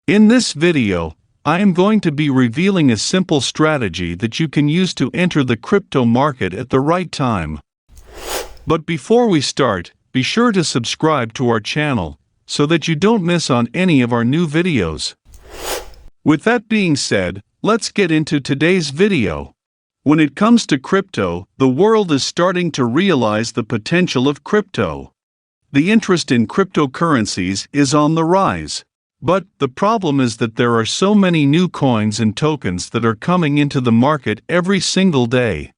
In this video, I am going to be revealing a simple strategy that you can use to enter the crypto market at the right time. But before we start, be sure to subscribe to our channel so that you don't miss on any of our new videos. With that being said, let's get into today's video. When it comes to crypto, the world is starting to realize the potential of crypto. The interest in cryptocurrencies is on the rise. But the problem is that there are so many new coins and tokens that are coming into the market every single day.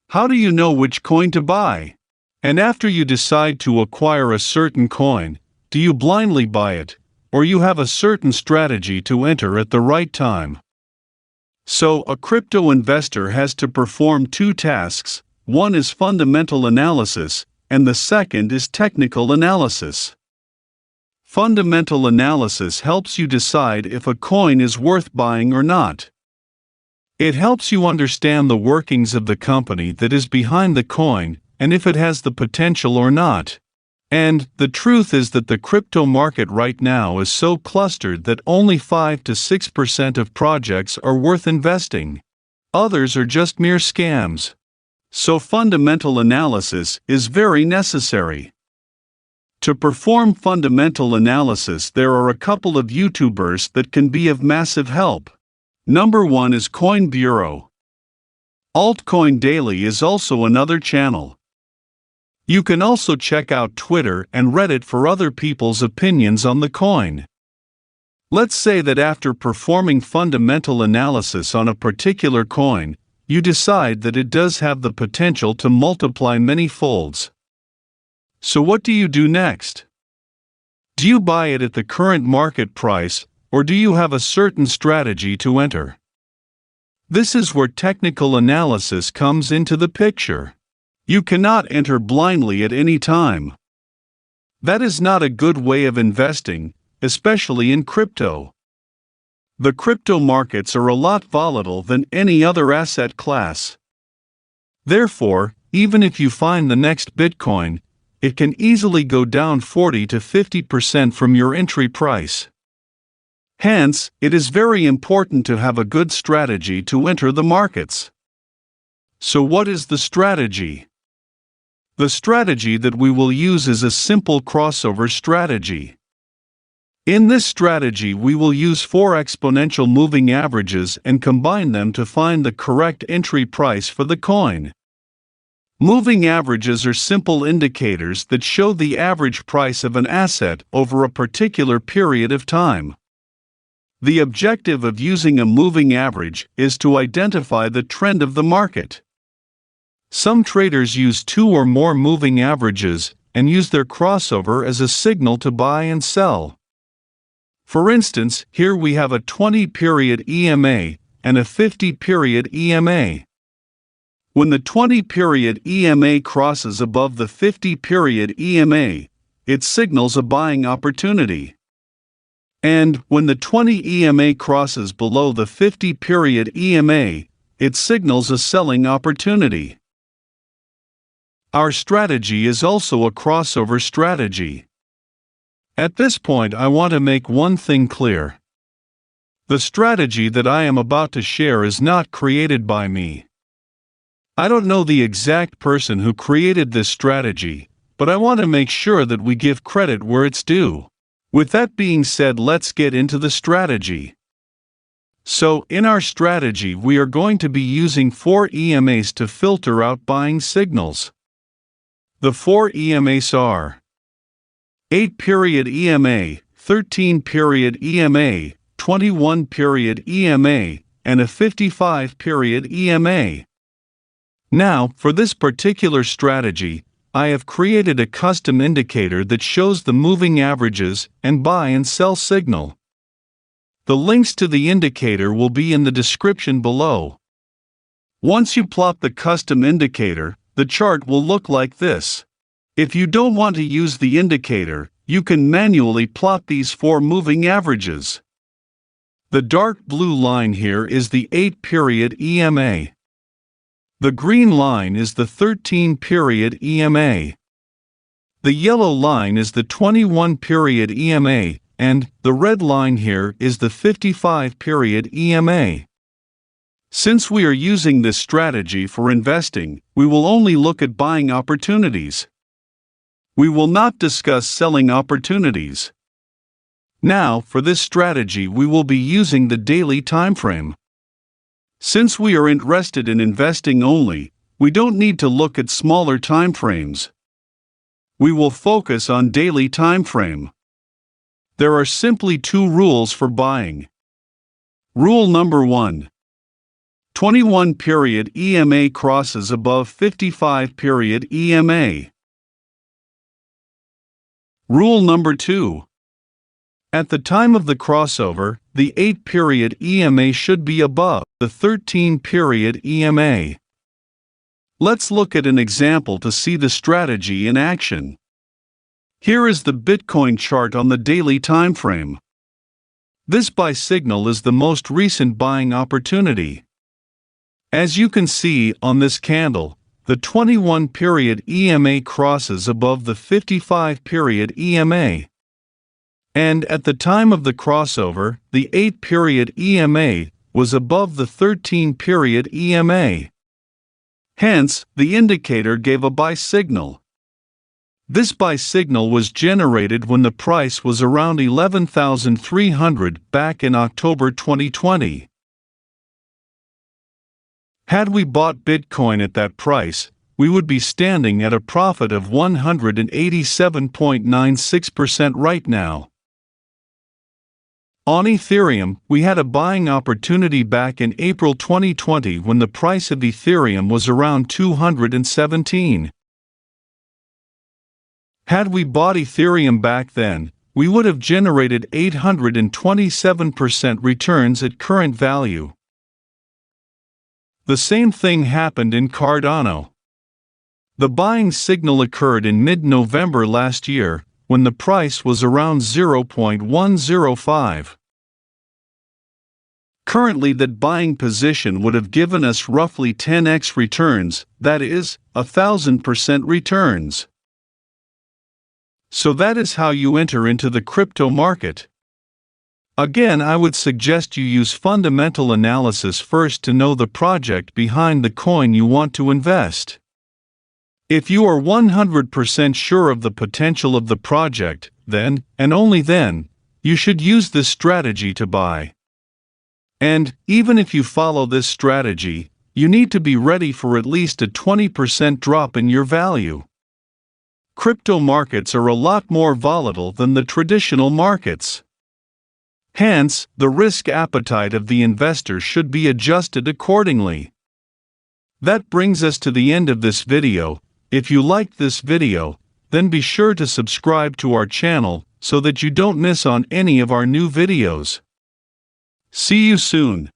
How do you know which coin to buy? And after you decide to acquire a certain coin, do you blindly buy it, or you have a certain strategy to enter at the right time? So, a crypto investor has to perform two tasks. One is fundamental analysis, and the second is technical analysis. Fundamental analysis helps you decide if a coin is worth buying or not. It helps you understand the workings of the company that is behind the coin and if it has the potential or not. And the truth is that the crypto market right now is so clustered that only 5 to 6% of projects are worth investing. Others are just mere scams. So fundamental analysis is very necessary. To perform fundamental analysis, there are a couple of YouTubers that can be of massive help. Number 1 is Coin Bureau. Altcoin Daily is also another channel. You can also check out Twitter and Reddit for other people's opinions on the coin. Let's say that after performing fundamental analysis on a particular coin, you decide that it does have the potential to multiply many folds. So what do you do next? Do you buy it at the current market price, or do you have a certain strategy to enter? This is where technical analysis comes into the picture. You cannot enter blindly at any time. That is not a good way of investing, especially in crypto. The crypto markets are a lot volatile than any other asset class. Therefore, even if you find the next Bitcoin, it can easily go down 40 to 50% from your entry price. Hence, it is very important to have a good strategy to enter the markets. So what is the strategy? The strategy that we will use is a simple crossover strategy. In this strategy, we will use 4 exponential moving averages and combine them to find the correct entry price for the coin. Moving averages are simple indicators that show the average price of an asset over a particular period of time. The objective of using a moving average is to identify the trend of the market. Some traders use 2 or more moving averages and use their crossover as a signal to buy and sell. For instance, here we have a 20-period EMA and a 50-period EMA. When the 20-period EMA crosses above the 50-period EMA, it signals a buying opportunity. And when the 20 EMA crosses below the 50-period EMA, it signals a selling opportunity. Our strategy is also a crossover strategy. At this point, I want to make one thing clear. The strategy that I am about to share is not created by me. I don't know the exact person who created this strategy, but I want to make sure that we give credit where it's due. With that being said, let's get into the strategy. So, in our strategy, we are going to be using 4 EMAs to filter out buying signals. The 4 EMAs are 8-period EMA, 13-period EMA, 21-period EMA, and a 55-period EMA. Now, for this particular strategy, I have created a custom indicator that shows the moving averages and buy and sell signal. The links to the indicator will be in the description below. Once you plot the custom indicator, the chart will look like this. If you don't want to use the indicator, you can manually plot these 4 moving averages. The dark blue line here is the 8-period EMA. The green line is the 13-period EMA. The yellow line is the 21-period EMA, and the red line here is the 55-period EMA. Since we are using this strategy for investing, we will only look at buying opportunities. We will not discuss selling opportunities. Now, for this strategy we will be using the daily timeframe. Since we are interested in investing only, we don't need to look at smaller timeframes. We will focus on daily timeframe. There are simply two rules for buying. Rule number 1. 21-period EMA crosses above 55-period EMA. Rule number 2. At the time of the crossover, the 8-period EMA should be above the 13-period EMA. Let's look at an example to see the strategy in action. Here is the Bitcoin chart on the daily timeframe. This buy signal is the most recent buying opportunity. As you can see on this candle, the 21-period EMA crosses above the 55-period EMA. And at the time of the crossover, the 8-period EMA was above the 13-period EMA. Hence, the indicator gave a buy signal. This buy signal was generated when the price was around 11,300 back in October 2020. Had we bought Bitcoin at that price, we would be standing at a profit of 187.96% right now. On Ethereum, we had a buying opportunity back in April 2020 when the price of Ethereum was around 217. Had we bought Ethereum back then, we would have generated 827% returns at current value. The same thing happened in Cardano. The buying signal occurred in mid-November last year, when the price was around 0.105. Currently, that buying position would have given us roughly 10x returns, that is, 1,000% returns. So that is how you enter into the crypto market. Again, I would suggest you use fundamental analysis first to know the project behind the coin you want to invest. If you are 100% sure of the potential of the project, then, and only then, you should use this strategy to buy. And, even if you follow this strategy, you need to be ready for at least a 20% drop in your value. Crypto markets are a lot more volatile than the traditional markets. Hence, the risk appetite of the investor should be adjusted accordingly. That brings us to the end of this video. If you liked this video, then be sure to subscribe to our channel so that you don't miss on any of our new videos. See you soon.